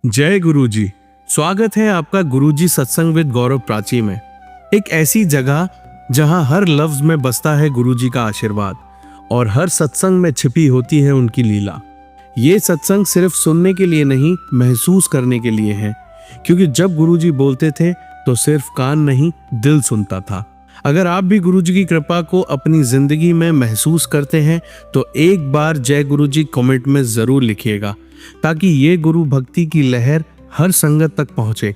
जय गुरुजी। स्वागत है आपका गुरुजी सत्संग विद गौरव प्राची में। एक ऐसी जगह जहां हर लफ्ज में बसता है गुरुजी का आशीर्वाद और हर सत्संग में छिपी होती है उनकी लीला। ये सत्संग सिर्फ सुनने के लिए नहीं, महसूस करने के लिए है, क्योंकि जब गुरुजी बोलते थे तो सिर्फ कान नहीं, दिल सुनता था। अगर आप भी गुरुजी की कृपा को अपनी जिंदगी में महसूस करते हैं तो एक बार जय गुरुजी कमेंट में जरूर लिखिएगा, ताकि ये गुरु भक्ति की लहर हर संगत तक पहुंचे।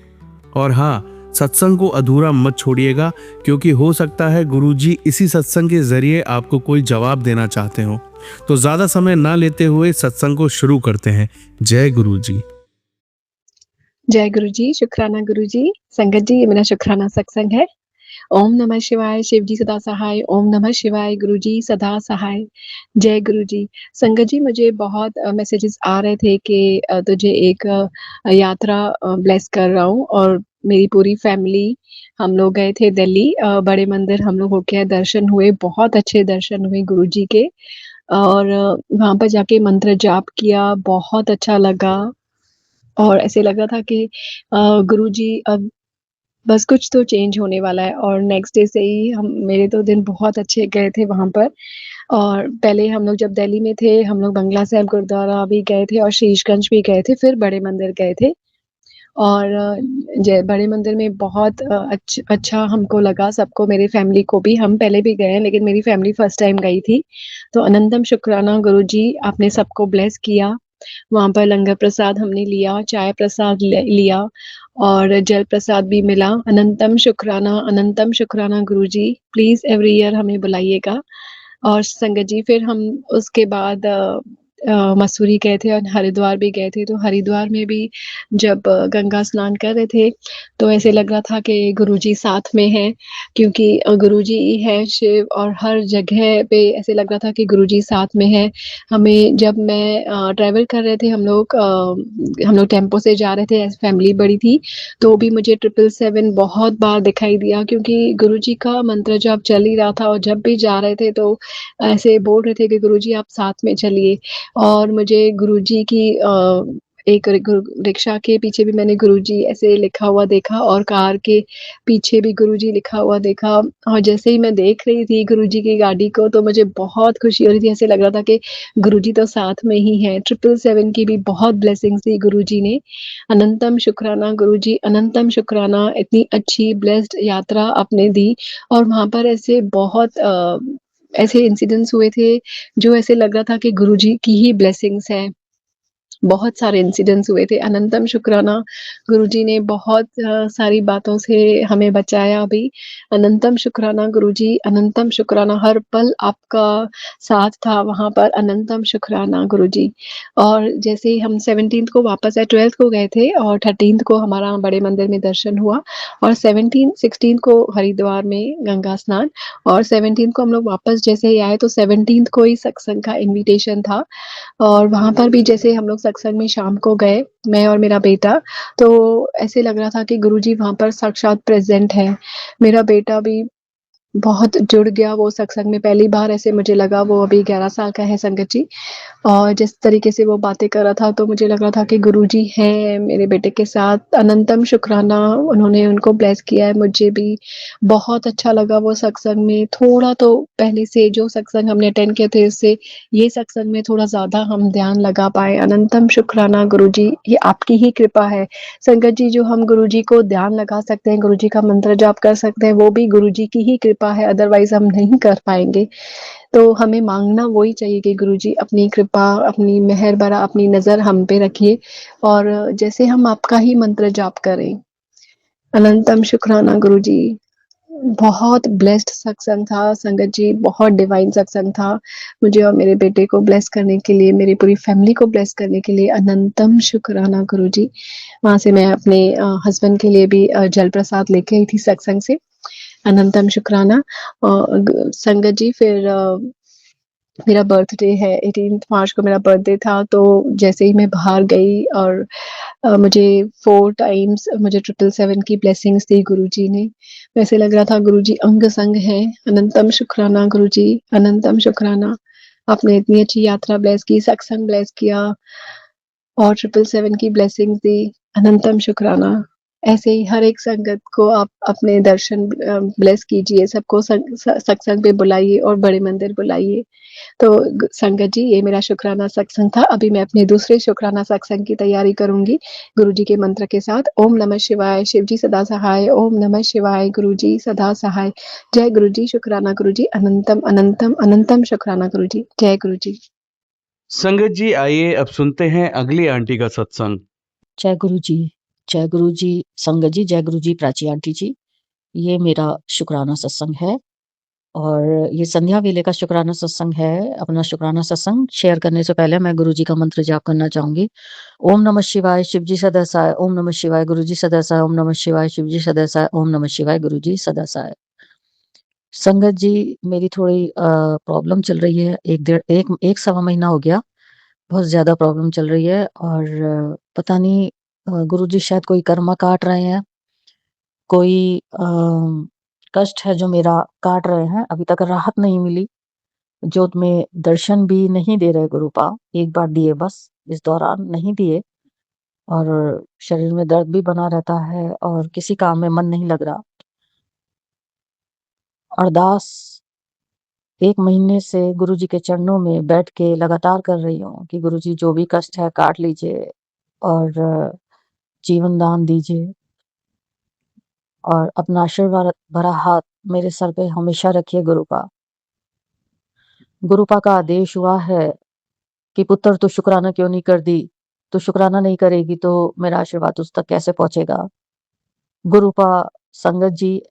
और हाँ, सत्संग को अधूरा मत छोड़िएगा, क्योंकि हो सकता है गुरुजी इसी सत्संग के जरिए आपको कोई जवाब देना चाहते हो। तो ज्यादा समय ना लेते हुए सत्संग को शुरू करते हैं। जय गुरुजी। जय गुरुजी, शुक्राना गुरुजी। संगत जी, ये मेरा शुक्राना सत्संग है। ओम नमः शिवाय, शिव जी सदा सहाय। ओम नमः शिवाय, गुरुजी सदा सहाय। जय गुरुजी। संगत जी, मुझे बहुत मैसेजेस आ रहे थे कि तुझे एक यात्रा ब्लेस कर रहा हूँ, और मेरी पूरी फैमिली हम लोग गए थे दिल्ली। बड़े मंदिर हम लोग होके आए, दर्शन हुए, बहुत अच्छे दर्शन हुए गुरुजी के। और वहाँ पर जाके मंत्र जाप किया, बहुत अच्छा लगा। और ऐसे लग रहा था कि गुरुजी अब बस कुछ तो चेंज होने वाला है। और नेक्स्ट डे से ही हम मेरे तो दिन बहुत अच्छे गए थे वहाँ पर। और पहले हम लोग जब दिल्ली में थे, हम लोग बंगला साहिब गुरुद्वारा भी गए थे और शीशगंज भी गए थे, फिर बड़े मंदिर गए थे। और जय बड़े मंदिर में बहुत अच्छा हमको लगा, सबको, मेरी फैमिली को भी। हम पहले भी गए हैं, लेकिन मेरी फैमिली फर्स्ट टाइम गई थी। तो अनंतम शुक्राना गुरुजी, आपने सबको ब्लेस किया। वहाँ पर लंगर प्रसाद हमने लिया, चाय प्रसाद लिया, और जल प्रसाद भी मिला। अनंतम शुक्राना गुरुजी। प्लीज एवरी ईयर हमें बुलाइएगा। और संगत जी, फिर हम उसके बाद मसूरी गए थे और हरिद्वार भी गए थे। तो हरिद्वार में भी जब गंगा स्नान कर रहे थे तो ऐसे लग रहा था कि गुरुजी साथ में हैं, क्योंकि गुरुजी ही है शिव, और हर जगह पे ऐसे लग रहा था कि गुरुजी साथ में है। हमें जब मैं ट्रैवल कर रहे थे, हम लोग टेम्पो से जा रहे थे, फैमिली बड़ी थी, तो भी मुझे 777 बहुत बार दिखाई दिया, क्योंकि गुरुजी का मंत्र जब चल ही रहा था। और जब भी जा रहे थे तो ऐसे बोल रहे थे कि गुरुजी आप साथ में चलिए। और मुझे गुरुजी की एक रिक्शा के पीछे भी मैंने गुरुजी ऐसे लिखा हुआ देखा, और कार के पीछे भी गुरुजी लिखा हुआ देखा। और जैसे ही मैं देख रही थी गुरुजी की गाड़ी को, तो मुझे बहुत खुशी हो रही थी। ऐसे लग रहा था कि गुरुजी तो साथ में ही है। 777 की भी बहुत ब्लेसिंग्स दी गुरुजी ने। अनंतम शुक्राना गुरुजी, अनंतम शुक्राना, इतनी अच्छी ब्लेस्ड यात्रा आपने दी। और वहां पर ऐसे बहुत ऐसे इंसिडेंट्स हुए थे जो ऐसे लग रहा था कि गुरुजी की ही ब्लेसिंग्स है। बहुत सारे इंसिडेंट्स हुए थे। अनंतम शुक्राना गुरुजी ने बहुत सारी बातों से हमें बचाया भी। अनंतम शुक्राना गुरुजी, अनंतम शुक्राना, हर पल आपका साथ था वहाँ पर। अनंतम शुक्राना गुरुजी। और जैसे ही हम 17th को वापस आए, 12th को गए थे और 13th को हमारा बड़े मंदिर में दर्शन हुआ, और 16th को हरिद्वार में गंगा स्नान। और 17th को हम लोग वापस जैसे ही आए तो 17th को ही सत्संग का इन्विटेशन था। और वहाँ पर भी जैसे हम लोग सत्संग में शाम को गए, मैं और मेरा बेटा, तो ऐसे लग रहा था कि गुरुजी वहाँ पर साक्षात प्रेजेंट है। मेरा बेटा भी बहुत जुड़ गया वो सत्संग में। पहली बार ऐसे मुझे लगा, वो अभी 11 साल का है संगत जी। और जिस तरीके से वो बातें कर रहा था, तो मुझे लग रहा था कि गुरुजी हैं मेरे बेटे के साथ। अनंतम शुक्राना, उन्होंने उनको ब्लेस किया है। मुझे भी बहुत अच्छा लगा वो सत्संग में। थोड़ा तो पहले से जो सत्संग हमने अटेंड किए थे, उससे ये सत्संग में थोड़ा ज्यादा हम ध्यान लगा पाए। अनंतम शुक्राना गुरुजी, ये आपकी ही कृपा है। संगत जी, जो हम गुरुजी को ध्यान लगा सकते हैं, गुरुजी का मंत्र जाप कर सकते हैं, वो भी गुरुजी की ही कृपा है, अदरवाइज हम नहीं कर पाएंगे। तो हमें मांगना वही चाहिए कि गुरुजी अपनी कृपा, अपनी मेहर भरा, अपनी नजर हम पे रखिए, और जैसे हम आपका ही मंत्र जाप करें। अनंतम शुक्राना गुरुजी। बहुत ब्लेस्ड सत्संग था संगत जी, बहुत डिवाइन सत्संग था। मुझे और मेरे बेटे को ब्लेस करने के लिए, मेरी पूरी फैमिली को ब्लेस करने के लिए अनंतम शुक्राना गुरुजी। वहां से मैं अपने हस्बैंड के लिए भी जल प्रसाद लेके आई थी सत्संग से। अनंतम शुक्राना। संगत जी, फिर मेरा बर्थडे है, 18th मार्च को मेरा बर्थडे था। तो जैसे ही मैं बाहर गई, और मुझे 4 टाइम्स मुझे 777 की ब्लेसिंग्स दी गुरुजी ने। वैसे लग रहा था गुरुजी अंग संग है। अनंतम शुक्राना गुरुजी, अनंतम शुक्राना। आपने इतनी अच्छी यात्रा ब्लेस की, सत्संग ब्लेस किया। और 777 की ब्लेसिंग्स दी, अनंतम शुक्राना। ऐसे ही हर एक संगत को आप अपने दर्शन ब्लेस कीजिए, सबको सत्संग पे बुलाइए और बड़े मंदिर बुलाइए। तो संगत जी, ये मेरा शुक्राना सत्संग था। अभी मैं अपने दूसरे शुक्राना सत्संग की तैयारी करूंगी गुरु जी के मंत्र के साथ। ओम नमः शिवाय, शिव जी सदा सहाय। ओम नमः शिवाय, गुरु जी सदा सहाय। जय गुरु जी, शुक्राना गुरु जी, अनंतम अनंतम अनंतम शुक्राना गुरु जी। जय गुरु जी। संगत जी, आइए अब सुनते हैं अगली आंटी का सत्संग। जय गुरु जी, जय गुरु जी, संगत जी, जय गुरु जी, प्राची आंटी जी। ये मेरा शुक्राना सत्संग है और ये संध्या वेले का शुक्राना सत्संग है। अपना शुक्राना सत्संग शेयर करने से पहले मैं गुरु जी का मंत्र जाप करना चाहूंगी। ओम नमः शिवाय, शिव जी सदा सहाय। ओम नमः शिवाय, गुरु जी सदा सहाय। ओम नमः शिवाय, शिव जी सदा सहाय। ओम नमः शिवाय, गुरु जी सदा सहाय। संगत जी, मेरी थोड़ी प्रॉब्लम चल रही है। एक सवा महीना हो गया, बहुत ज्यादा प्रॉब्लम चल रही है और पता नहीं, गुरु जी शायद कोई कर्मा काट रहे हैं, कोई कष्ट है जो मेरा काट रहे हैं। अभी तक राहत नहीं मिली, जोत में दर्शन भी नहीं दे रहे गुरुपा। एक बार दिए बस, इस दौरान नहीं दिए और शरीर में दर्द भी बना रहता है और किसी काम में मन नहीं लग रहा। अरदास 1 महीने से गुरु जी के चरणों में बैठ के लगातार कर रही हूँ कि गुरु जी जो भी कष्ट है काट लीजिए और जीवन दान दीजिए और अपना आशीर्वाद भरा हाथ मेरे सर पे हमेशा रखिए गुरुपा। गुरुपा का आदेश हुआ है कि पुत्र तू शुक्राना क्यों नहीं कर दी, तू शुक्राना नहीं करेगी तो मेरा आशीर्वाद उस तक कैसे पहुंचेगा। गुरुपा, संगत जी,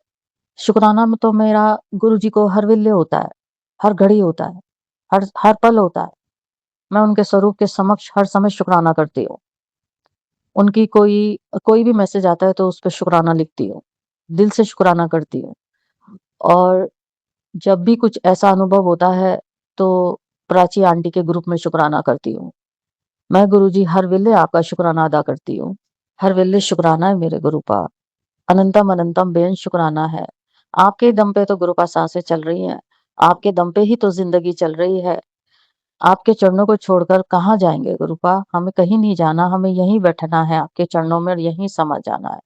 शुक्राना में तो मेरा गुरु जी को हर विल्ले होता है, हर घड़ी होता है, हर हर पल होता है। मैं उनके स्वरूप के समक्ष हर समय शुक्राना करती हूँ। उनकी कोई भी मैसेज आता है तो उस पर शुक्राना लिखती हूँ, दिल से शुक्राना करती हूँ। और जब भी कुछ ऐसा अनुभव होता है तो प्राची आंटी के ग्रुप में शुक्राना करती हूँ। मैं गुरुजी हर वेले आपका शुक्राना अदा करती हूँ। हर वेले शुक्राना है मेरे गुरुपा, अनंतम अनंतम बेअंत शुक्राना है। आपके दम पे तो गुरुपा सांसें चल रही हैं, आपके दम पे ही तो जिंदगी चल रही है। आपके चरणों को छोड़कर कहाँ जाएंगे गुरुपा, हमें कहीं नहीं जाना, हमें यहीं बैठना है आपके चरणों में और यहीं समा जाना है।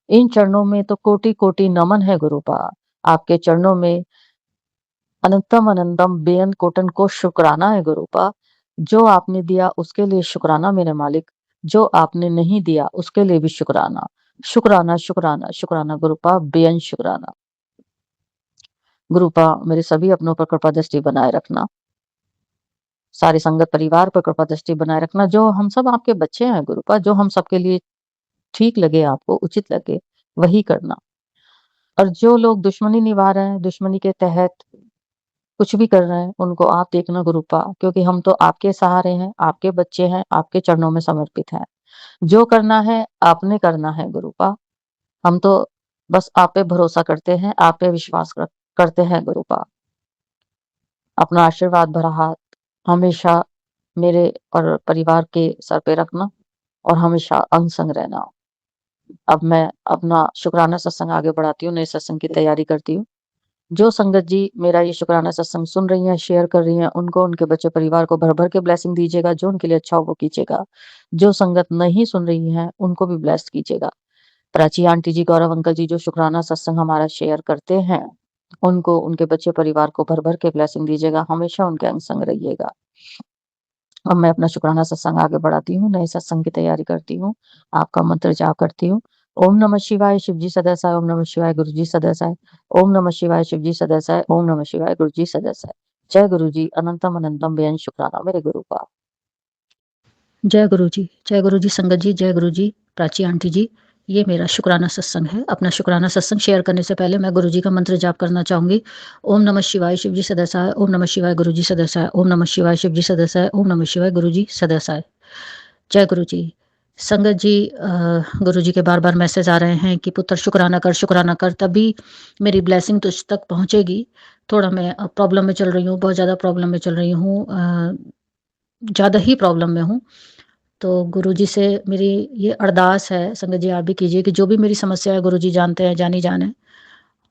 इन चरणों में तो कोटि कोटि नमन है गुरुपा। आपके चरणों में अनंतम अनंतम बेअंत कोटन को शुक्राना है गुरुपा। जो आपने दिया उसके लिए शुक्राना मेरे मालिक, जो आपने नहीं दिया उसके लिए भी शुक्राना। शुक्राना शुक्राना शुक्राना गुरुपा, बेअंत शुक्राना। गुरुपा, मेरे सभी अपनों पर कृपा दृष्टि बनाए रखना, सारी संगत परिवार पर कृपा दृष्टि बनाए रखना। जो हम सब आपके बच्चे हैं गुरुपा, जो हम सबके लिए ठीक लगे, आपको उचित लगे वही करना। और जो लोग दुश्मनी निभा रहे हैं, दुश्मनी के तहत कुछ भी कर रहे हैं, उनको आप देखना गुरुपा, क्योंकि हम तो आपके सहारे हैं, आपके बच्चे हैं, आपके चरणों में समर्पित हैं। जो करना है आपने करना है गुरुपा। हम तो बस आप पे भरोसा करते हैं, आप पे विश्वास करते हैं गुरुपा। अपना आशीर्वाद भरा हाथ हमेशा मेरे और परिवार के सर पे रखना और हमेशा अंग संग रहना। अब मैं अपना शुक्राना सत्संग आगे बढ़ाती हूँ, नए सत्संग की तैयारी करती हूँ। जो संगत जी मेरा ये शुक्राना सत्संग सुन रही हैं, शेयर कर रही हैं, उनको, उनके बच्चे परिवार को भर भर के ब्लेसिंग दीजिएगा। जो उनके लिए अच्छा हो वो कीजिएगा। जो संगत नहीं सुन रही है उनको भी ब्लेस कीजिएगा। प्राची आंटी जी, गौरव अंकल जी जो शुक्राना सत्संग हमारा शेयर करते हैं, उनको, उनके बच्चे परिवार को भर भर के ब्लेसिंग दीजिएगा। हमेशा उनके अंग संग रहिएगा। अब मैं अपना शुक्राना सत्संग आगे बढ़ाती हूँ, नए सत्संग की तैयारी करती हूँ, आपका मंत्र जाप करती हूँ। ओम नमः शिवाय, शिव जी सदा सहाय। ओम नमः शिवाय, गुरु जी सदा सहाय। ओम नमः शिवाय, शिव जी सदा सहाय। ओम नमः शिवाय, गुरु जी सदा सहाय। जय गुरु जी, अनंतम अनंतम बेअंत शुक्राना मेरे गुरु का। जय गुरु जी, जय गुरु जी, संगत जी, जय गुरु जी, प्राची आंटी जी। ये मेरा शुक्राना सत्संग है। अपना शुक्राना सत्संग शेयर करने से पहले मैं गुरु जी का मंत्र जाप करना चाहूंगी। ओम नमः शिवाय, शिव जी सदा सहाय। ओम नमः शिवाय, गुरु जी सदा सहाय। ओम नमः शिवाय, शिव जी सदा सहाय। ओम नमः शिवाय, गुरु जी सदा सहाय। जय गुरु जी। संगत जी, गुरु जी के बार बार मैसेज आ रहे हैं कि पुत्र शुक्राना कर, तभी मेरी ब्लेसिंग तुझ तक पहुंचेगी। थोड़ा मैं प्रॉब्लम में चल रही हूँ, बहुत ज़्यादा प्रॉब्लम में चल रही हूँ, ज़्यादा ही प्रॉब्लम में हूँ। तो गुरु जी से मेरी ये अरदास है, संगत जी आप भी कीजिए, कि जो भी मेरी समस्या है गुरु जी जानते हैं, जानी जाने,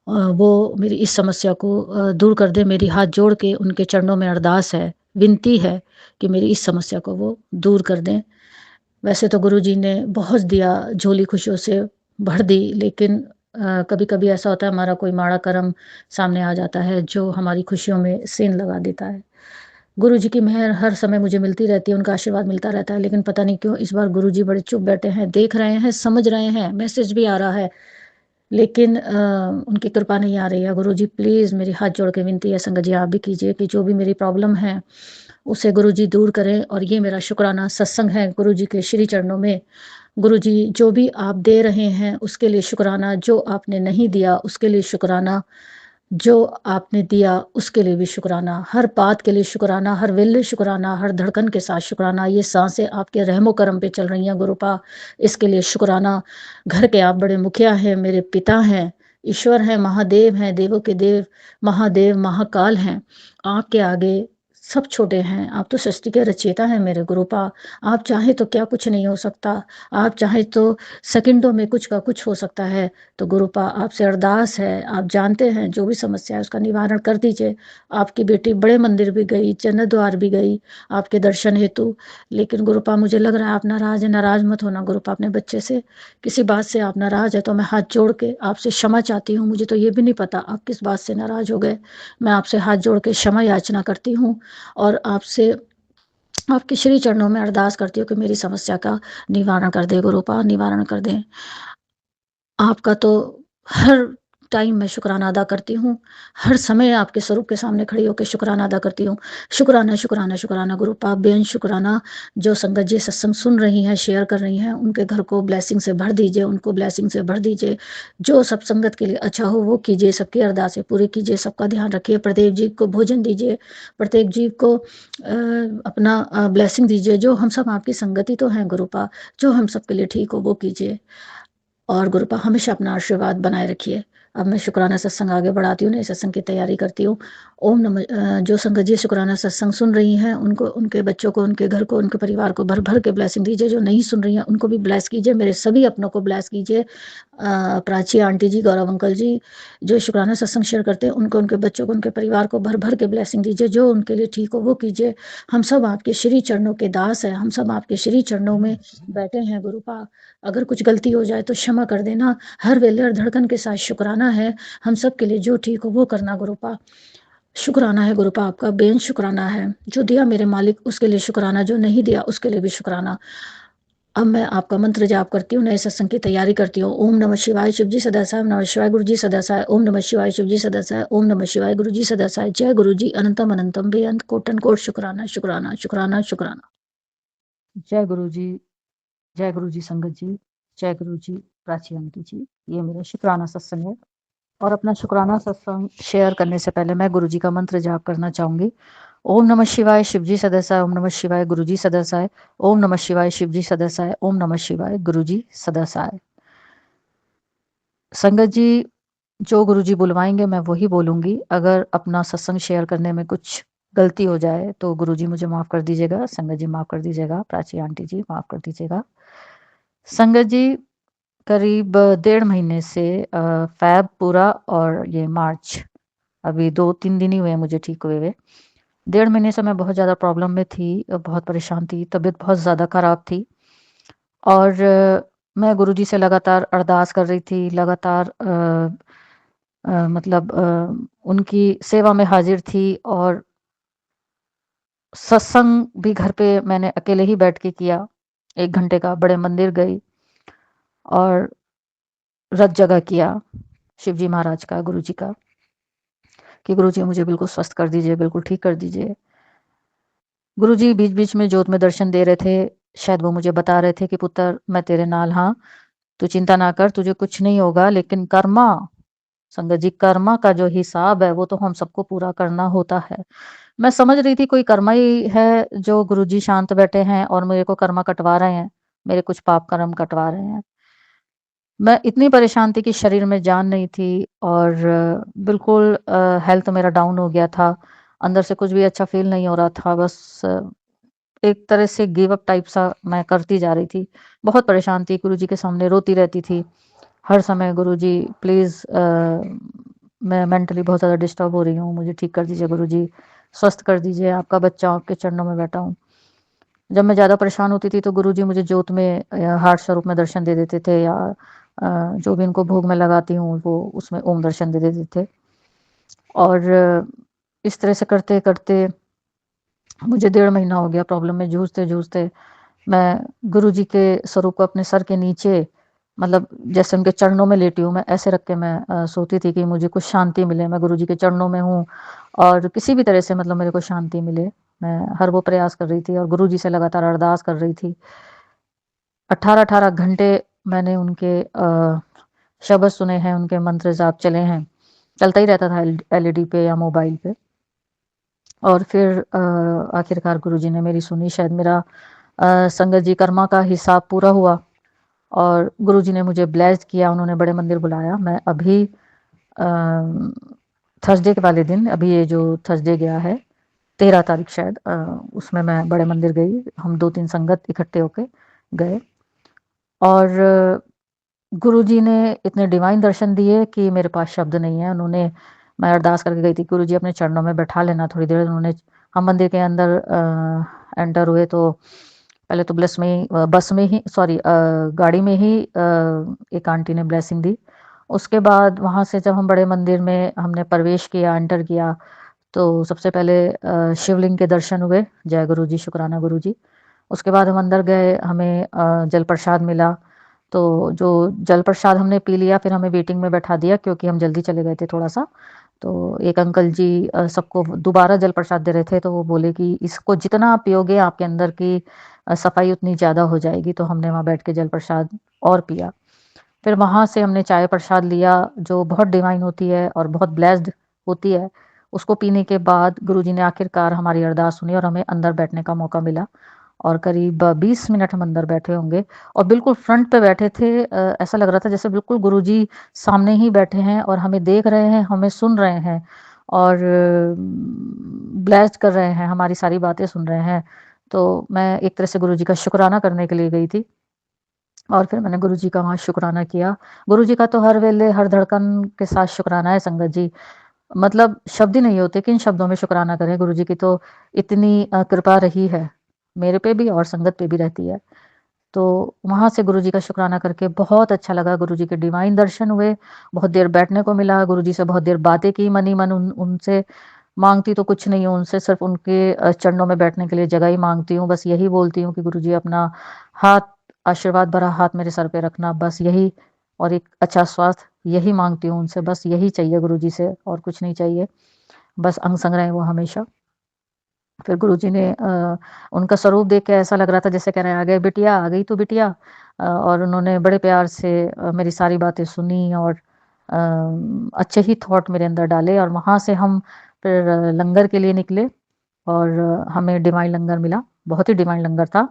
वो मेरी इस समस्या को दूर कर दे। मेरी हाथ जोड़ के उनके चरणों में अरदास है, विनती है कि मेरी इस समस्या को वो दूर कर दें। वैसे तो गुरुजी ने बहुत दिया, झोली खुशियों से भर दी, लेकिन कभी-कभी ऐसा होता है हमारा कोई माड़ा कर्म सामने आ जाता है जो हमारी खुशियों में सेंध लगा देता है। गुरुजी की मेहर हर समय मुझे मिलती रहती है, उनका आशीर्वाद मिलता रहता है, लेकिन पता नहीं क्यों इस बार गुरुजी बड़े चुप बैठे हैं, देख रहे हैं, समझ रहे हैं, मैसेज भी आ रहा है, लेकिन उनकी कृपा नहीं आ रही है। गुरुजी प्लीज़ मेरी हाथ जोड़ के विनती है, संगत जी आप भी कीजिए कि जो भी मेरी प्रॉब्लम है, उसे गुरुजी दूर करें और ये मेरा शुक्राना सत्संग है गुरुजी के श्री चरणों में। गुरुजी जो भी आप दे रहे हैं उसके लिए शुक्राना, जो आपने नहीं दिया उसके लिए शुक्राना, जो आपने दिया उसके लिए भी शुक्राना, हर बात के लिए शुक्राना, हर वेले शुक्राना, हर धड़कन के साथ शुक्राना। ये साँसें आपके रहमो करम पे चल रही हैं गुरुपा, इसके लिए शुक्राना। घर के आप बड़े मुखिया हैं, मेरे पिता हैं, ईश्वर हैं, महादेव हैं, देवों के देव, महादेव, महाकाल हैं। आपके आगे सब छोटे हैं, आप तो सृष्टि के रचयिता हैं मेरे गुरुपा। आप चाहें तो क्या कुछ नहीं हो सकता, आप चाहें तो सेकंडों में कुछ का कुछ हो सकता है। तो गुरुपा आपसे अरदास है, आप जानते हैं जो भी समस्या है उसका निवारण कर दीजिए। आपकी बेटी बड़े मंदिर भी गई, जन्नत द्वार भी गई आपके दर्शन हेतु, लेकिन गुरुपा मुझे लग रहा है आप नाराज़ हैं। नाराज़ मत होना गुरुपा अपने बच्चे से, किसी बात से आप नाराज़ हैं तो मैं हाथ जोड़ के आपसे क्षमा चाहती हूँ। मुझे तो ये भी नहीं पता आप किस बात से नाराज़ हो गए। मैं आपसे हाथ जोड़ के क्षमा याचना करती हूँ और आपसे आपके श्री चरणों में अरदास करती हूँ कि मेरी समस्या का निवारण कर दें गुरुपा, निवारण कर दें। आपका तो हर टाइम मैं शुक्राना अदा करती हूँ, हर समय आपके स्वरूप के सामने खड़ी होकर शुक्राना अदा करती हूँ। शुक्राना, शुक्राना, शुक्राना गुरुपा, बेअंत शुक्राना। जो संगत जी सत्संग सुन रही हैं, शेयर कर रही हैं, उनके घर को ब्लेसिंग से भर दीजिए, उनको ब्लेसिंग से भर दीजिए। जो सब संगत के लिए अच्छा हो वो कीजिए, सबकी अरदासें पूरी कीजिए, सबका ध्यान रखिए, प्रत्येक जीव को भोजन दीजिए, प्रत्येक जीव को अपना ब्लेसिंग दीजिए। जो हम सब आपकी संगति तो हैं गुरुपा, जो हम सबके लिए ठीक हो वो कीजिए। और गुरुपा हमेशा अपना आशीर्वाद बनाए रखिए। अब मैं शुक्राना सत्संग आगे बढ़ाती हूँ, नए सत्संग की तैयारी करती हूँ। ओम नमः जो संगत जी शुक्राना सत्संग सुन रही हैं उनको, उनके बच्चों को, उनके घर को, उनके परिवार को भर भर के ब्लेसिंग दीजिए। जो नहीं सुन रही हैं उनको भी ब्लेस कीजिए, मेरे सभी अपनों को ब्लेस कीजिए। प्राची आंटी जी, गौरव अंकल जी जो शुक्राना सत्संग शेयर करते हैं उनको, उनके बच्चों को, उनके परिवार को भर भर के ब्लेसिंग दीजिए। जो उनके लिए ठीक हो वो कीजिए। हम सब आपके श्री चरणों के दास हैं, हम सब आपके श्री चरणों में बैठे हैं गुरुपा। अगर कुछ गलती हो जाए तो क्षमा कर देना। हर वेले हर धड़कन के साथ शुक्राना है, हम सब के लिए जो ठीक हो वो करना गुरुपा। शुक्राना है गुरुपा, आपका बेअंत शुक्राना है। जो दिया मेरे मालिक उसके लिए शुक्राना, जो नहीं दिया उसके लिए भी शुक्राना। अब मैं आपका मंत्र जाप करती हूँ, नए सत्संग की तैयारी करती हूँ। ओम नमः शिवाय, शिव जी सदा साय, नमः शिवाय गुरु जी सदा साय, ओम नमः शिवाय, शिव जी सदा साय, ओम नमः शिवाय गुरु जी सदा साय। जय गुरु जी, अनंतम अनंतम बेअंत कोटन कोट शुक्राना, शुक्राना, शुक्राना, शुक्राना। जय गुरु जी, जय गुरु जी संगत जी, जय गुरु जी प्राची आंटी जी। ये मेरा शुक्राना सत्संग है और अपना शुक्राना सत्संग शेयर करने से पहले मैं गुरु जी का मंत्र जाप करना चाहूंगी। ओम नमः शिवाय, शिव जी सदसाय, ओम नमः शिवाय गुरु जी सदसाय, ओम नमः शिवाय, शिव जी सदसाय, ओम नमः शिवाय गुरु जी सदसाय। संगत जी जो गुरु जी बुलवाएंगे मैं वही बोलूंगी। अगर अपना सत्संग शेयर करने में कुछ गलती हो जाए तो गुरु जी मुझे माफ कर दीजिएगा, संगत जी माफ कर दीजिएगा, प्राची आंटी जी माफ कर दीजिएगा। संगत जी करीब 1.5 महीने से फ़ैब पूरा और ये मार्च अभी 2-3 दिन ही हुए हैं मुझे ठीक हुए हुए। 1.5 महीने से मैं बहुत ज़्यादा प्रॉब्लम में थी, बहुत परेशान थी, तबीयत बहुत ज़्यादा ख़राब थी और मैं गुरुजी से लगातार अरदास कर रही थी, लगातार मतलब उनकी सेवा में हाज़िर थी और सत्संग भी घर पे मैंने अकेले ही बैठ के किया, 1 घंटे का। बड़े मंदिर गई और रत जगह किया शिवजी महाराज का, गुरुजी का, कि गुरुजी मुझे बिल्कुल स्वस्थ कर दीजिए, बिल्कुल ठीक कर दीजिए। गुरुजी बीच-बीच में जोत में दर्शन दे रहे थे। शायद वो मुझे बता रहे थे कि पुत्र मैं तेरे नाल हाँ, तू चिंता ना कर, तुझे कुछ नहीं होगा। लेकिन कर्मा, संगत जी कर्मा का जो हिसाब है वो तो हम सबको पूरा करना होता है। मैं समझ रही थी कोई कर्मा ही है जो गुरुजी शांत बैठे हैं और मेरे को कर्मा कटवा रहे हैं, मेरे कुछ पाप कर्म कटवा रहे हैं। मैं इतनी परेशान थी कि शरीर में जान नहीं थी और बिल्कुल हेल्थ मेरा डाउन हो गया था। अंदर से कुछ भी अच्छा फ़ील नहीं हो रहा था। बस एक तरह से गिव अप टाइप सा मैं करती जा रही थी। बहुत परेशान थी, गुरुजी के सामने रोती रहती थी। हर समय गुरुजी प्लीज़ मैं मेंटली बहुत ज़्यादा डिस्टर्ब हो रही हूँ, मुझे ठीक कर दीजिए गुरुजी, स्वस्थ कर दीजिए, आपका बच्चा आपके चरणों में बैठा हूँ। जब मैं ज़्यादा परेशान होती थी तो गुरुजी मुझे जोत में हार्ट स्वरूप में दर्शन दे देते थे, या जो भी इनको भोग मैं लगाती हूँ वो उसमें ओम दर्शन दे देते थे। और इस तरह से करते-करते मुझे 1.5 महीना हो गया प्रॉब्लम में जूझते-जूझते। मैं गुरुजी के स्वरूप को अपने सर के नीचे, मतलब जैसे उनके चरणों में लेटी हूँ, मैं ऐसे रख के मैं सोती थी कि मुझे कुछ शांति मिले, मैं गुरुजी के चरणों में हूँ और किसी भी तरह से मतलब मेरे को शांति मिले। मैं हर वो प्रयास कर रही थी और गुरुजी से लगातार अरदास कर रही थी। 18-18 घंटे मैंने उनके शब्द सुने हैं, उनके मंत्र जाप चले हैं। चलता ही रहता था एलईडी पे या मोबाइल पे। और फिर आखिरकार गुरुजी ने मेरी सुनी, शायद मेरा संगत जी कर्मा का हिसाब पूरा हुआ और गुरुजी ने मुझे ब्लेस्ड किया, उन्होंने बड़े मंदिर बुलाया। मैं अभी थर्सडे के वाले दिन, अभी ये जो थर्सडे गया है 13 तारीख शायद, उसमें मैं बड़े मंदिर गई। हम 2-3 संगत इकट्ठे होके गए और गुरुजी ने इतने डिवाइन दर्शन दिए कि मेरे पास शब्द नहीं है। उन्होंने, मैं अरदास करके गई थी, गुरुजी अपने चरणों में बैठा लेना थोड़ी देर। उन्होंने, हम मंदिर के अंदर एंटर हुए तो पहले तो बस में ही सॉरी गाड़ी में ही एक आंटी ने ब्लेसिंग दी। उसके बाद वहाँ से जब हम बड़े मंदिर में हमने प्रवेश किया, एंटर किया, तो सबसे पहले शिवलिंग के दर्शन हुए। जय गुरुजी, शुक्राना गुरुजी। उसके बाद हम अंदर गए, हमें जल प्रसाद मिला। तो जो जल प्रसाद हमने पी लिया, फिर हमें वेटिंग में बैठा दिया क्योंकि हम जल्दी चले गए थे थोड़ा-सा। तो एक अंकल जी सबको दोबारा जल प्रसाद दे रहे थे, तो वो बोले कि इसको जितना आप पियोगे आपके अंदर की सफाई उतनी ज़्यादा हो जाएगी। तो हमने वहाँ बैठ के जल प्रसाद और पिया। फिर वहाँ से हमने चाय प्रसाद लिया जो बहुत डिवाइन होती है और बहुत ब्लेस्ड होती है। उसको पीने के बाद गुरुजी ने आखिरकार हमारी अरदास सुनी और हमें अंदर बैठने का मौका मिला और करीब 20 मिनट हम अंदर बैठे होंगे और बिल्कुल फ्रंट पे बैठे थे। ऐसा लग रहा था जैसे बिल्कुल गुरुजी सामने ही बैठे हैं और हमें देख रहे हैं, हमें सुन रहे हैं और ब्लेस्ड कर रहे हैं, हमारी सारी बातें सुन रहे हैं। तो मैं एक तरह से गुरुजी का शुक्राना करने के लिए गई थी और फिर मैंने गुरुजी का वहाँ शुक्राना किया। गुरुजी का तो हर वेले, हर धड़कन के साथ शुक्राना है संगत जी। मतलब शब्द ही नहीं होते, किन शब्दों में शुक्राना करें। गुरुजी की तो इतनी कृपा रही है, मेरे पे भी और संगत पे भी रहती है। तो वहाँ से गुरुजी का शुक्राना करके बहुत अच्छा लगा, गुरुजी के डिवाइन दर्शन हुए, बहुत देर बैठने को मिला, गुरुजी से बहुत देर बातें की मन ही मन। उनसे माँगती तो कुछ नहीं हूँ, उनसे सिर्फ़ उनके चरणों में बैठने के लिए जगह ही माँगती हूँ। बस यही बोलती हूँ कि गुरुजी अपना हाथ, आशीर्वाद भरा हाथ मेरे सर पे रखना, बस यही, और एक अच्छा स्वास्थ्य, यही माँगती हूँ उनसे, बस यही चाहिए गुरुजी से और कुछ नहीं चाहिए। बस अंग-संग रहें वो हमेशा। फिर गुरुजी ने उनका स्वरूप देख के ऐसा लग रहा था जैसे कह रहे हैं, "आ गए बिटिया, आ गई तू बिटिया।" और उन्होंने बड़े प्यार से मेरी सारी बातें सुनी और अच्छे ही थॉट मेरे अंदर डाले और वहाँ से हम फिर लंगर के लिए निकले और हमें डिवाइन लंगर मिला। बहुत ही डिवाइन लंगर था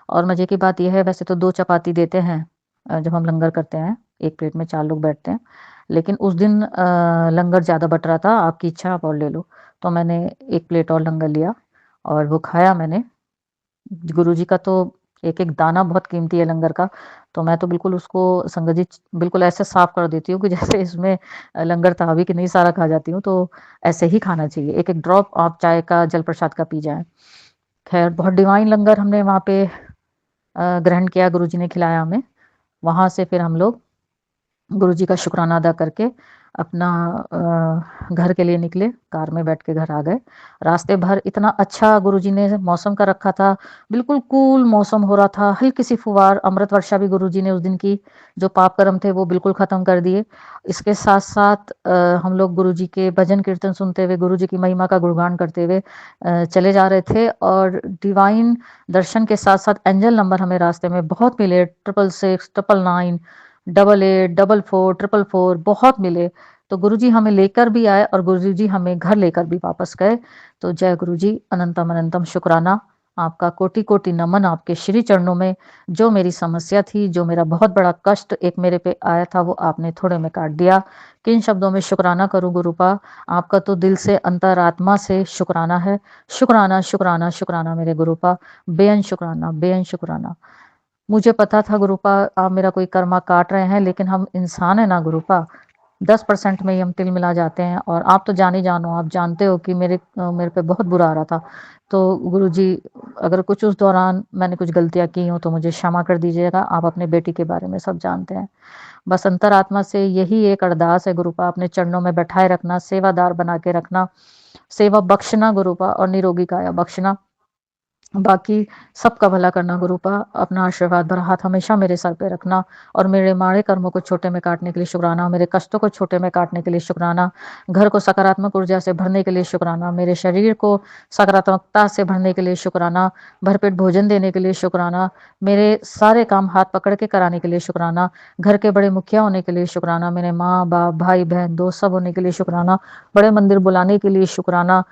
और मज़े की बात ये है, वैसे तो 2 चपाती देते हैं जब हम लंगर करते हैं, 1 प्लेट में 4 लोग बैठते हैं। लेकिन उस दिन लंगर ज़्यादा बट रहा था, आपकी इच्छा आप और ले लो। तो मैंने 1 प्लेट और लंगर लिया और वो खाया मैंने। गुरुजी का तो एक-एक दाना बहुत कीमती है लंगर का, तो मैं तो बिल्कुल उसको संगत जी बिल्कुल ऐसे साफ़ कर देती हूँ कि जैसे इसमें लंगर था भी कि नहीं, सारा खा जाती हूँ, तो ऐसे ही खाना चाहिए। एक-एक ड्रॉप आप चाय का, जल प्रसाद का पी जाएँ। ख़ैर बहुत डिवाइन लंगर हमने वहाँ पे ग्रहण किया, गुरुजी ने खिलाया हमें। वहाँ से फिर हम लोग गुरुजी का शुक्राना अदा करके अपना घर के लिए निकले, कार में बैठ के घर आ गए। रास्ते भर इतना अच्छा गुरुजी ने मौसम का रखा था, बिल्कुल कूल मौसम हो रहा था, हल्की-सी फुहार अमृत वर्षा भी गुरुजी ने उस दिन की, जो पाप कर्म थे वो बिल्कुल ख़त्म कर दिए। इसके साथ-साथ हम लोग गुरुजी के भजन कीर्तन सुनते हुए, गुरुजी की महिमा का गुणगान करते हुए चले जा रहे थे और डिवाइन दर्शन के साथ-साथ एंजल नंबर हमें रास्ते में बहुत मिले, 666, 999, 88, 44, 444 बहुत मिले। तो गुरुजी हमें लेकर भी आए और गुरुजी हमें घर लेकर भी वापस गए। तो जय गुरुजी, अनंतम अनंतम शुक्राना, आपका कोटि-कोटि नमन आपके श्री चरणों में। जो मेरी समस्या थी, जो मेरा बहुत बड़ा कष्ट एक मेरे पे आया था, वो आपने थोड़े में काट दिया। किन शब्दों में शुक्राना करूँ गुरुपा, आपका तो दिल से अंतरात्मा से शुक्राना है। शुक्राना, शुक्राना, शुक्राना मेरे गुरुपा, बेअंत शुक्राना, बेअंत शुक्राना। मुझे पता था गुरुपा आप मेरा कोई कर्मा काट रहे हैं, लेकिन हम इंसान हैं ना गुरुपा, 10% में ही हम तिल मिला जाते हैं। और आप तो जान ही जानो, आप जानते हो कि मेरे पे बहुत बुरा आ रहा था। तो गुरुजी, अगर कुछ उस दौरान मैंने कुछ गलतियाँ की हों तो मुझे क्षमा कर दीजिएगा। आप अपने बेटी के बारे में सब जानते हैं। बस अंतरात्मा से यही एक अरदास है गुरुपा, अपने चरणों में बैठाए रखना, सेवादार बना के रखना, सेवा बख्शना गुरुपा, और निरोगी काया बख्शना। बाकी सबका भला करना गुरुपा। अपना आशीर्वाद भरा हाथ हमेशा मेरे सर पे रखना, और मेरे माड़े कर्मों को छोटे में काटने के लिए शुक्राना, मेरे कष्टों को छोटे में काटने के लिए शुक्राना, घर को सकारात्मक ऊर्जा से भरने के लिए शुक्राना, मेरे शरीर को सकारात्मकता से भरने के लिए शुक्राना, भरपेट भोजन देने के लिए शुक्राना, मेरे सारे काम हाथ पकड़ के कराने के लिए शुक्राना, घर के बड़े मुखिया होने के लिए शुक्राना, मेरे माँ बाप भाई बहन दोस्त सब होने के लिए शुक्राना, बड़े मंदिर बुलाने के लिए शुक्राना,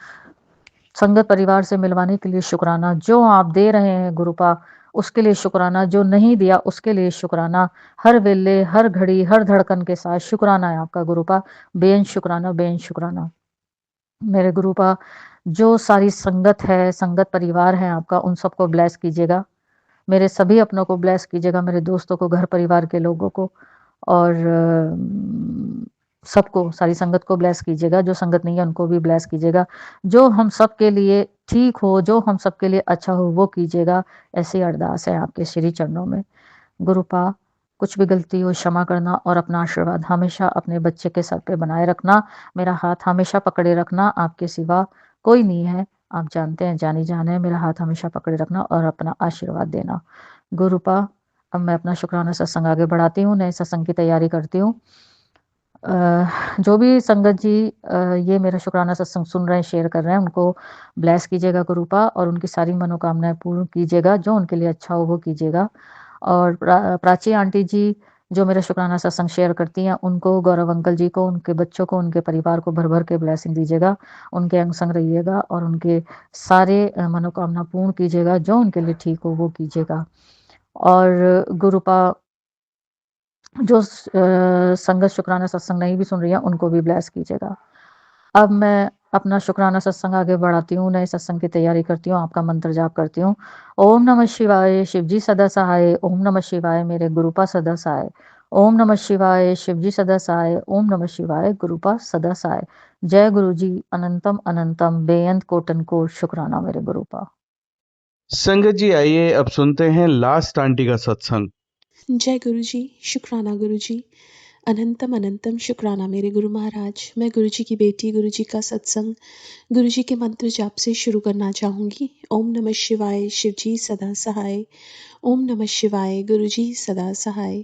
संगत परिवार से मिलवाने के लिए शुक्राना, जो आप दे रहे हैं गुरुपा उसके लिए शुक्राना, जो नहीं दिया उसके लिए शुक्राना, हर वेले हर घड़ी हर धड़कन के साथ शुक्राना है आपका गुरुपा। बेन शुक्राना, बेन शुक्राना मेरे गुरुपा। जो सारी संगत है, संगत परिवार है आपका, उन सबको ब्लेस कीजिएगा, मेरे सभी अपनों को ब्लेस कीजिएगा, मेरे दोस्तों को, घर परिवार के लोगों को, और सबको, सारी संगत को ब्लेस कीजिएगा। जो संगत नहीं है उनको भी ब्लेस कीजिएगा। जो हम सब के लिए ठीक हो, जो हम सब के लिए अच्छा हो वो कीजिएगा। ऐसी अरदास है आपके श्री चरणों में गुरुपा। कुछ भी गलती हो क्षमा करना, और अपना आशीर्वाद हमेशा अपने बच्चे के सर पे बनाए रखना, मेरा हाथ हमेशा पकड़े रखना, आपके सिवा कोई नहीं है, आप जानते हैं, जानी जान है, मेरा हाथ हमेशा पकड़े रखना और अपना आशीर्वाद देना गुरुपा। अब मैं अपना शुक्राना सत्संग आगे बढ़ाती हूँ, नए सत्संग की तैयारी करती हूँ। जो भी संगत जी ये मेरा शुक्राना सत्संग सुन रहे हैं, शेयर कर रहे हैं, उनको ब्लेस कीजिएगा गुरुपा, और उनकी सारी मनोकामनाएं पूर्ण कीजिएगा, जो उनके लिए अच्छा हो वो कीजिएगा। और प्राची आंटी जी जो मेरा शुक्राना सत्संग शेयर करती हैं, उनको, गौरव अंकल जी को, उनके बच्चों को, उनके परिवार को भर भर के ब्लेसिंग दीजिएगा, उनके अंग संग रहिएगा, और उनके सारे मनोकामना पूर्ण कीजिएगा, जो उनके लिए ठीक हो वो कीजिएगा। और गुरुपा, जो संगत शुक्राना सत्संग नहीं भी सुन रही है उनको भी ब्लेस कीजिएगा। अब मैं अपना शुक्राना सत्संग आगे बढ़ाती हूँ, नए सत्संग की तैयारी करती हूँ, आपका मंत्र जाप करती हूँ। ओम नमः शिवाय, शिवजी सदा सहाय। ओम नमः शिवाय, मेरे गुरुपा सदा सहाय। ओम नमः शिवाय, शिवजी सदा सहाय। ओम नमः शिवाय, गुरुपा सदा सहाय। जय गुरु जी, अनंतम अनंतम, बेअंत कोटन को शुक्राना मेरे गुरुपा। संगत जी आइए अब सुनते हैं लास्ट आंटी का सत्संग। जय गुरु जी, शुक्राना गुरु जी, अनंतम अनंतम शुक्राना मेरे गुरु महाराज। मैं गुरु जी की बेटी, गुरु जी का सत्संग, गुरु जी के मंत्र जाप से शुरू करना चाहूँगी। ओम नमः शिवाय, शिव जी सदा सहाय। ओम नमः शिवाय, गुरु जी सदा सहाय।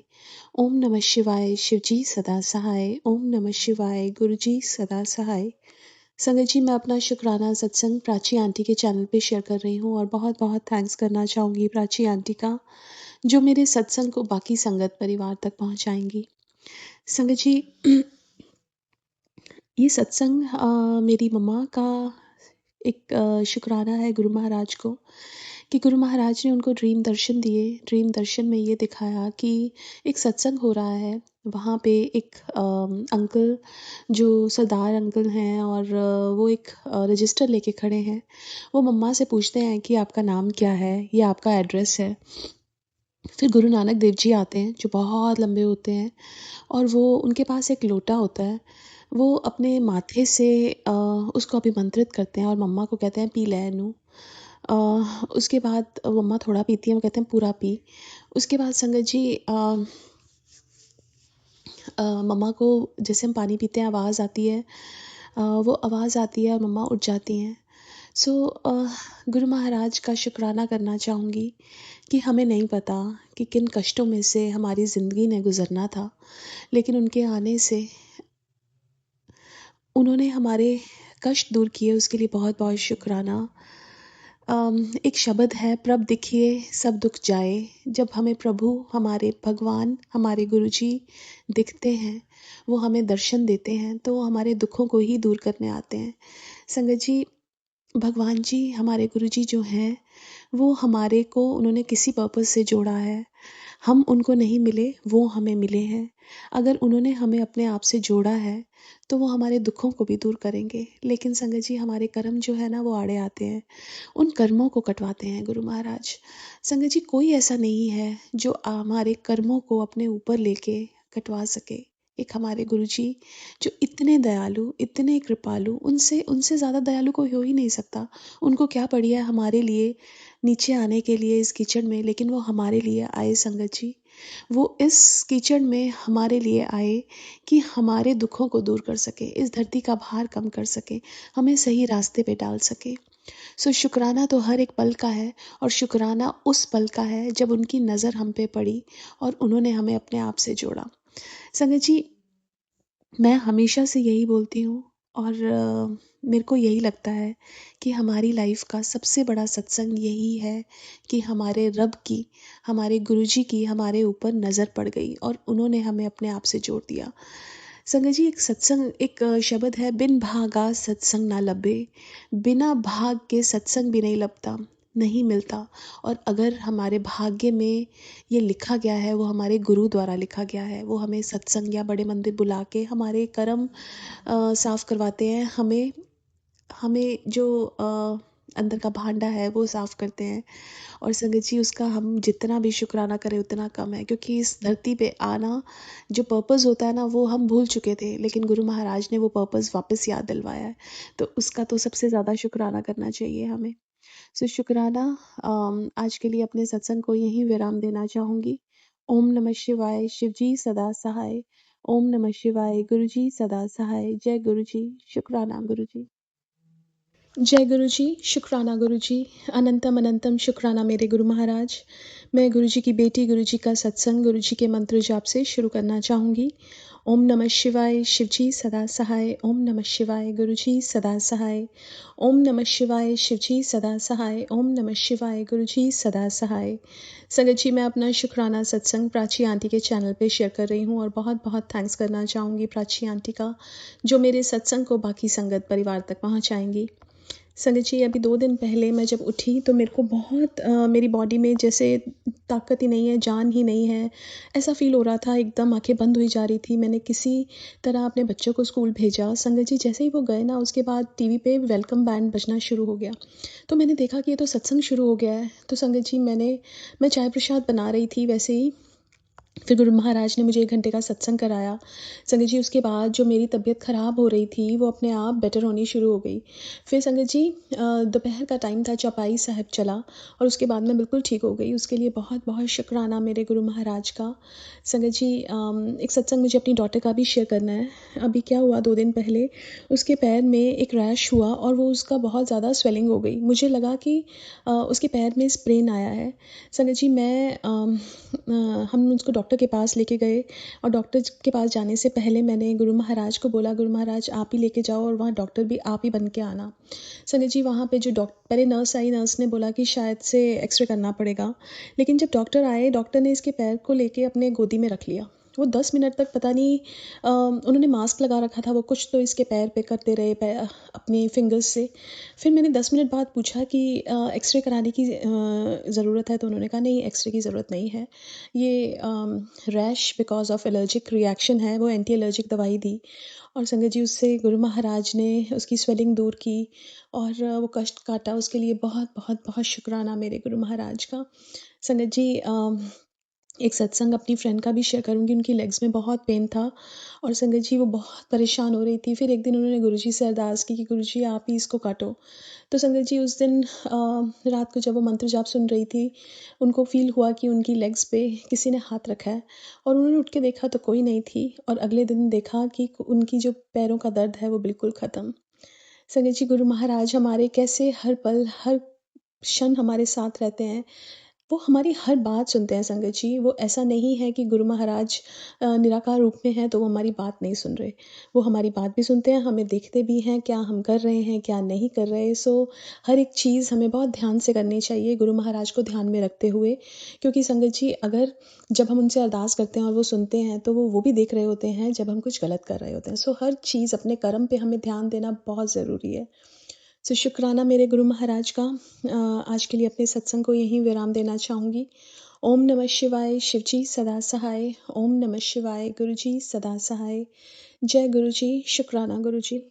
ओम नमः शिवाय, शिव जी सदा सहाय। ओम नमः शिवाय, गुरु जी सदा सहाय। संगत जी, मैं अपना शुक्राना सत्संग प्राची आंटी के चैनल पे शेयर कर रही हूँ, और बहुत बहुत थैंक्स करना चाहूँगी प्राची आंटी का, जो मेरे सत्संग को बाकी संगत परिवार तक पहुँचाएँगी। संगत जी, ये सत्संग मेरी मम्मा का एक शुक्राना है गुरु महाराज को, कि गुरु महाराज ने उनको ड्रीम दर्शन दिए। ड्रीम दर्शन में ये दिखाया कि एक सत्संग हो रहा है, वहाँ पे एक अंकल जो सरदार अंकल हैं, और वो एक रजिस्टर लेके खड़े हैं। वो मम्मा से पूछते हैं कि आपका नाम क्या है, ये आपका एड्रेस है। फिर गुरु नानक देव जी आते हैं, जो बहुत लंबे होते हैं, और वो, उनके पास एक लोटा होता है, वो अपने माथे से उसको अभिमंत्रित करते हैं, और मम्मा को कहते हैं पी ले नू। उसके बाद मम्मा थोड़ा पीती हैं, वो कहते हैं पूरा पी। उसके बाद संगत जी, मम्मा को जैसे हम पानी पीते हैं आवाज़ आती है, वो आवाज़ आती है और मम्मा उठ जाती हैं। सो गुरु महाराज का शुक्राना करना चाहूँगी कि हमें नहीं पता कि किन कष्टों में से हमारी ज़िंदगी ने गुज़रना था, लेकिन उनके आने से उन्होंने हमारे कष्ट दूर किए, उसके लिए बहुत बहुत शुक्राना। एक शब्द है, प्रभ दिखिए सब दुख जाए। जब हमें प्रभु, हमारे भगवान, हमारे गुरुजी दिखते हैं, वो हमें दर्शन देते हैं, तो वो हमारे दुखों को ही दूर करने आते हैं। संगत जी, भगवान जी, हमारे गुरुजी जो हैं, वो हमारे को, उन्होंने किसी पर्पस से जोड़ा है। हम उनको नहीं मिले, वो हमें मिले हैं। अगर उन्होंने हमें अपने आप से जोड़ा है, तो वो हमारे दुखों को भी दूर करेंगे। लेकिन संगत जी, हमारे कर्म जो है ना, वो आड़े आते हैं, उन कर्मों को कटवाते हैं गुरु महाराज। संगत जी, कोई ऐसा नहीं है जो हमारे कर्मों को अपने ऊपर लेके कटवा सके। एक हमारे गुरुजी जो इतने दयालु, इतने कृपालु, उनसे उनसे ज़्यादा दयालु कोई हो ही नहीं सकता। उनको क्या पड़ी है हमारे लिए नीचे आने के लिए इस कीचड़ में, लेकिन वो हमारे लिए आए संगत जी। वो इस कीचड़ में हमारे लिए आए कि हमारे दुखों को दूर कर सके, इस धरती का भार कम कर सके, हमें सही रास्ते पे डाल सके। सो शुक्राना तो हर एक पल का है, और शुक्राना उस पल का है जब उनकी नज़र हम पे पड़ी और उन्होंने हमें अपने आप से जोड़ा। संगत जी, मैं हमेशा से यही बोलती हूँ, और मेरे को यही लगता है कि हमारी लाइफ का सबसे बड़ा सत्संग यही है कि हमारे रब की, हमारे गुरुजी की हमारे ऊपर नज़र पड़ गई और उन्होंने हमें अपने आप से जोड़ दिया। संगत जी, एक सत्संग, एक शब्द है, बिन भागा सत्संग ना लभे। बिना भाग के सत्संग भी नहीं लभता, नहीं मिलता। और अगर हमारे भाग्य में ये लिखा गया है, वो हमारे गुरु द्वारा लिखा गया है। वो हमें सत्संग या बड़े मंदिर बुला के हमारे कर्म साफ करवाते हैं, हमें हमें जो अंदर का भांडा है वो साफ करते हैं। और संगत जी, उसका हम जितना भी शुक्राना करें उतना कम है, क्योंकि इस धरती पे आना जो पर्पस होता है ना, वो हम भूल चुके थे, लेकिन गुरु महाराज ने वो पर्पस वापस याद दिलवाया है। तो उसका तो सबसे ज़्यादा शुक्राना करना चाहिए हमें। सो शुक्राना। आज के लिए अपने सत्संग को यहीं विराम देना चाहूँगी। ओम नमः शिवाय। शिव जी सदा सहाय। ओम नमः शिवाय। गुरु जी सदा सहाय। जय गुरु जी। शुक्राना गुरु जी। जय गुरु जी। शुक्राना गुरु जी। अनंतम अनंतम शुक्राना मेरे गुरु महाराज। मैं गुरु जी की बेटी, गुरु जी का सत्संग, गुरु जी के मंत्र जाप से शुरू करना चाहूँगी। ओम नमः शिवाय। शिव जी सदा सहाय। ओम नमः शिवाय। गुरु जी सदा सहाय। ओम नमः शिवाय। शिव जी सदा सहाय। ओम नमः शिवाय। गुरु जी सदा सहाय। संगत जी, मैं अपना शुक्राना सत्संग प्राची आंटी के चैनल पे शेयर कर रही हूँ, और बहुत बहुत थैंक्स करना चाहूँगी प्राची आंटी का, जो मेरे सत्संग को बाकी संगत परिवार तक पहुँचाएंगी। संगत जी, अभी 2 दिन पहले मैं जब उठी तो मेरे को बहुत मेरी बॉडी में जैसे ताकत ही नहीं है, जान ही नहीं है, ऐसा फ़ील हो रहा था। एकदम आँखें बंद हुई जा रही थी। मैंने किसी तरह अपने बच्चों को स्कूल भेजा। संगत जी, जैसे ही वो गए ना, उसके बाद टीवी पे वेलकम बैंड बजना शुरू हो गया। तो मैंने देखा कि ये तो सत्संग शुरू हो गया है। तो संगत जी, मैं चाय प्रसाद बना रही थी वैसे ही, फिर गुरु महाराज ने मुझे 1 घंटे का सत्संग कराया। संगत जी, उसके बाद जो मेरी तबीयत ख़राब हो रही थी, वो अपने आप बेटर होनी शुरू हो गई। फिर संगत जी, दोपहर का टाइम था, चौपाई साहब चला, और उसके बाद मैं बिल्कुल ठीक हो गई। उसके लिए बहुत बहुत शुक्राना मेरे गुरु महाराज का। संगत जी, एक सत्संग मुझे अपनी डॉटर का भी शेयर करना है। अभी क्या हुआ, 2 दिन पहले उसके पैर में एक रैश हुआ, और वो उसका बहुत ज़्यादा स्वेलिंग हो गई। मुझे लगा कि उसके पैर में स्प्रेन आया है। संगत जी, हम उसको डॉक्टर के पास लेके गए, और डॉक्टर के पास जाने से पहले मैंने गुरु महाराज को बोला, गुरु महाराज आप ही लेके जाओ, और वहाँ डॉक्टर भी आप ही बन के आना। संगत जी, वहाँ पे जो पहले नर्स आई, नर्स ने बोला कि शायद से एक्सरे करना पड़ेगा, लेकिन जब डॉक्टर आए, डॉक्टर ने इसके पैर को लेके अपने गोदी में रख लिया। वो 10 मिनट तक पता नहीं, उन्होंने मास्क लगा रखा था, वो कुछ तो इसके पैर पे करते रहे, अपनी फिंगर्स से। फिर मैंने 10 मिनट बाद पूछा कि एक्सरे कराने की ज़रूरत है? तो उन्होंने कहा नहीं, एक्सरे की ज़रूरत नहीं है, ये rash because of allergic reaction है। वो एंटी एलर्जिक दवाई दी, और संगत जी, उससे गुरु महाराज ने उसकी स्वेलिंग दूर की और वो कष्ट काटा। उसके लिए बहुत बहुत बहुत शुक्राना मेरे गुरु महाराज का। संगत जी, एक सत्संग अपनी फ्रेंड का भी शेयर करूँगी। उनकी लेग्स में बहुत पेन था, और संगत जी, वो बहुत परेशान हो रही थी। फिर एक दिन उन्होंने गुरुजी से अरदास की कि गुरुजी आप ही इसको काटो। तो संगत जी, उस दिन रात को जब वो मंत्र जाप सुन रही थी, उनको फ़ील हुआ कि उनकी लेग्स पे किसी ने हाथ रखा है, और उन्होंने उठ के देखा तो कोई नहीं थी, और अगले दिन देखा कि उनकी जो पैरों का दर्द है वो बिल्कुल ख़त्म। संगत जी, गुरु महाराज हमारे कैसे हर पल, हर क्षण हमारे साथ रहते हैं। वो हमारी हर बात सुनते हैं संगत जी। वो ऐसा नहीं है कि गुरु महाराज निराकार रूप में हैं तो वो हमारी बात नहीं सुन रहे। वो हमारी बात भी सुनते हैं, हमें देखते भी हैं, क्या हम कर रहे हैं, क्या नहीं कर रहे। सो हर एक चीज़ हमें बहुत ध्यान से करनी चाहिए, गुरु महाराज को ध्यान में रखते हुए। क्योंकि संगत जी, अगर जब हम उनसे अरदास करते हैं और वो सुनते हैं, तो वो भी देख रहे होते हैं जब हम कुछ गलत कर रहे होते हैं। सो हर चीज़ अपने कर्म पे हमें ध्यान देना बहुत ज़रूरी है। सो शुक्राना मेरे गुरु महाराज का। आज के लिए अपने सत्संग को यहीं विराम देना चाहूँगी। ओम नमः शिवाय। शिव जी सदा सहाय। ओम नमः शिवाय। गुरु जी सदा सहाय। जय गुरु जी। शुक्राना गुरु जी।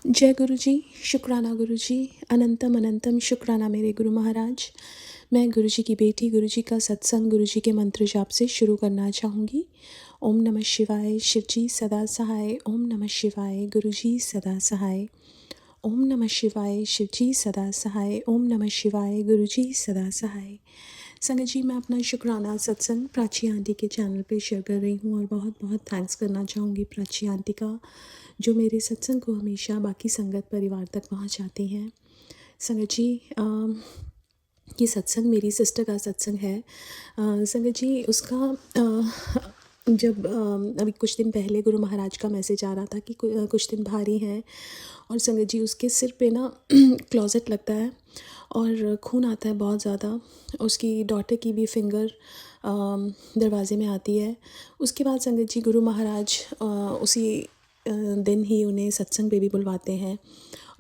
जय गुरु जी। शुक्राना गुरु जी। अनंतम अनंतम शुक्राना मेरे गुरु महाराज। मैं गुरुजी की बेटी गुरुजी का सत्संग गुरुजी के मंत्र जाप से शुरू करना चाहूँगी। ओम नमः शिवाय, शिवजी सदा सहाय। ओम नमः शिवाय, गुरुजी सदा सहाय। ओम नमः शिवाय, शिवजी सदा सहाय। ओम नमः शिवाय, गुरुजी सदा सहाय। संगत जी, मैं अपना शुक्राना सत्संग प्राची आंटी के चैनल पे शेयर कर रही हूँ और बहुत बहुत थैंक्स करना चाहूँगी प्राची आंटी का, जो मेरे सत्संग को हमेशा बाकी संगत परिवार तक पहुँचाती हैं। संगत जी, ये सत्संग मेरी सिस्टर का सत्संग है। संगत जी, उसका जब अभी कुछ दिन पहले गुरु महाराज का मैसेज आ रहा था कि कुछ दिन भारी हैं, और संगत जी उसके सिर पे ना क्लोजेट लगता है और खून आता है बहुत ज़्यादा। उसकी डॉटर की भी फिंगर दरवाजे में आती है। उसके बाद संगत जी गुरु महाराज उसी दिन ही उन्हें सत्संग पे भी बुलवाते हैं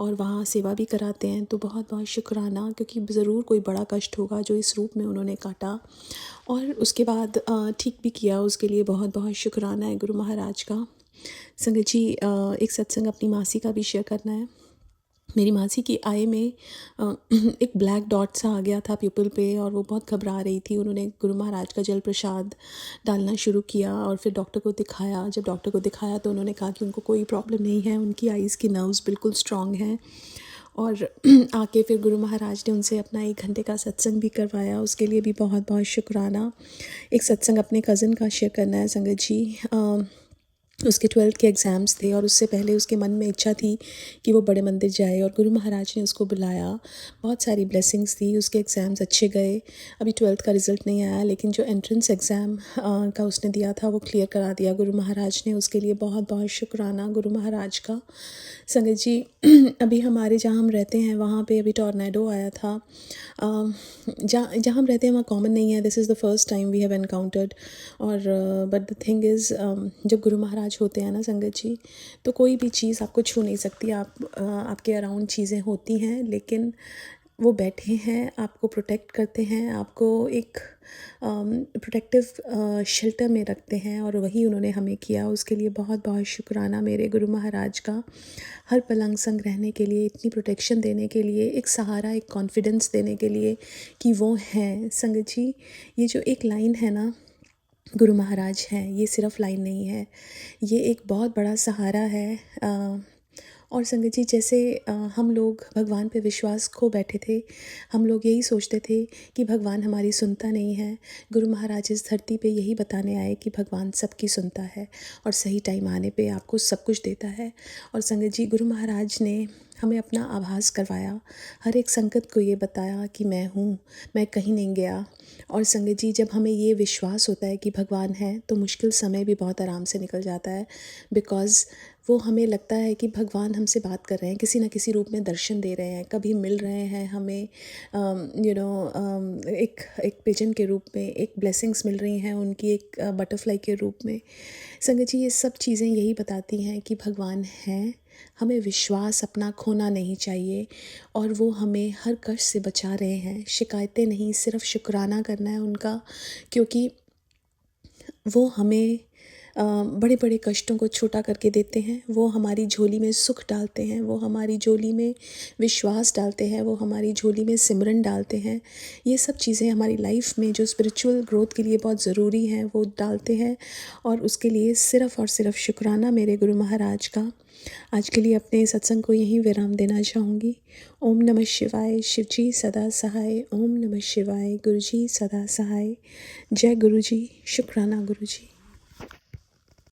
और वहाँ सेवा भी कराते हैं। तो बहुत बहुत शुक्राना, क्योंकि ज़रूर कोई बड़ा कष्ट होगा जो इस रूप में उन्होंने काटा और उसके बाद ठीक भी किया। उसके लिए बहुत बहुत शुक्राना है गुरु महाराज का। संगत जी, एक सत्संग अपनी मासी का भी शेयर करना है। मेरी मासी की आई में एक ब्लैक डॉट सा आ गया था प्यूपिल पे और वो बहुत घबरा रही थी। उन्होंने गुरु महाराज का जल प्रसाद डालना शुरू किया और फिर डॉक्टर को दिखाया। जब डॉक्टर को दिखाया तो उन्होंने कहा कि उनको कोई प्रॉब्लम नहीं है, उनकी आईज़ की नर्व्स बिल्कुल स्ट्रॉन्ग हैं। और आके फिर गुरु महाराज ने उनसे अपना 1 घंटे का सत्संग भी करवाया। उसके लिए भी बहुत बहुत शुक्राना। एक सत्संग अपने कज़न का शेयर करना है संगत जी। उसके 12th के एग्ज़ाम्स थे और उससे पहले उसके मन में इच्छा थी कि वो बड़े मंदिर जाए और गुरु महाराज ने उसको बुलाया। बहुत सारी ब्लेसिंग्स थी, उसके एग्ज़ाम्स अच्छे गए। अभी 12th का रिज़ल्ट नहीं आया, लेकिन जो एंट्रेंस एग्ज़ाम का उसने दिया था वो क्लियर करा दिया गुरु महाराज ने। उसके लिए बहुत बहुत शुक्राना गुरु महाराज का। संगत जी, अभी हमारे जहाँ हम रहते हैं वहाँ पे अभी टॉर्नेडो आया था। जहाँ हम रहते हैं वहाँ कॉमन नहीं है। This is the first time we have encountered. और बट द थिंग इज़, जब गुरु महाराज होते हैं ना संगत जी, तो कोई भी चीज़ आपको छू नहीं सकती। आपके अराउंड चीज़ें होती हैं, लेकिन वो बैठे हैं, आपको प्रोटेक्ट करते हैं, आपको एक प्रोटेक्टिव शेल्टर में रखते हैं और वही उन्होंने हमें किया। उसके लिए बहुत बहुत शुक्राना मेरे गुरु महाराज का। हर पलंग संग रहने के लिए, इतनी प्रोटेक्शन देने के लिए, एक सहारा, एक कॉन्फिडेंस देने के लिए कि वो हैं। संगत जी, ये जो एक लाइन है ना, गुरु महाराज हैं, ये सिर्फ लाइन नहीं है, ये एक बहुत बड़ा सहारा है। और संगत जी, जैसे हम लोग भगवान पे विश्वास खो बैठे थे, हम लोग यही सोचते थे कि भगवान हमारी सुनता नहीं है। गुरु महाराज इस धरती पे यही बताने आए कि भगवान सबकी सुनता है और सही टाइम आने पे आपको सब कुछ देता है। और संगत जी, गुरु महाराज ने हमें अपना आभास करवाया, हर एक संकट को ये बताया कि मैं हूँ, मैं कहीं नहीं गया। और संगत जी, जब हमें ये विश्वास होता है कि भगवान है, तो मुश्किल समय भी बहुत आराम से निकल जाता है। बिकॉज़ वो हमें लगता है कि भगवान हमसे बात कर रहे हैं, किसी न किसी रूप में दर्शन दे रहे हैं, कभी मिल रहे हैं हमें, एक पिजन के रूप में, एक ब्लेसिंग्स मिल रही हैं उनकी, एक बटरफ्लाई के रूप में। संगत जी, ये सब चीज़ें यही बताती हैं कि भगवान हैं। हमें विश्वास अपना खोना नहीं चाहिए और वो हमें हर कष्ट से बचा रहे हैं। शिकायतें नहीं, सिर्फ शुक्राना करना है उनका, क्योंकि वो हमें बड़े बड़े कष्टों को छोटा करके देते हैं। वो हमारी झोली में सुख डालते हैं, वो हमारी झोली में विश्वास डालते हैं, वो हमारी झोली में सिमरन डालते हैं। ये सब चीज़ें हमारी लाइफ में जो स्पिरिचुअल ग्रोथ के लिए बहुत ज़रूरी हैं, वो डालते हैं। और उसके लिए सिर्फ़ और सिर्फ शुक्राना मेरे गुरु महाराज का। आज के लिए अपने सत्संग को यहीं विराम देना चाहूँगी। ओम नमः शिवाय, शिवजी सदा सहाय। ओम नमः शिवाय, गुरुजी सदा सहाय। जय गुरुजी, शुक्राना गुरुजी।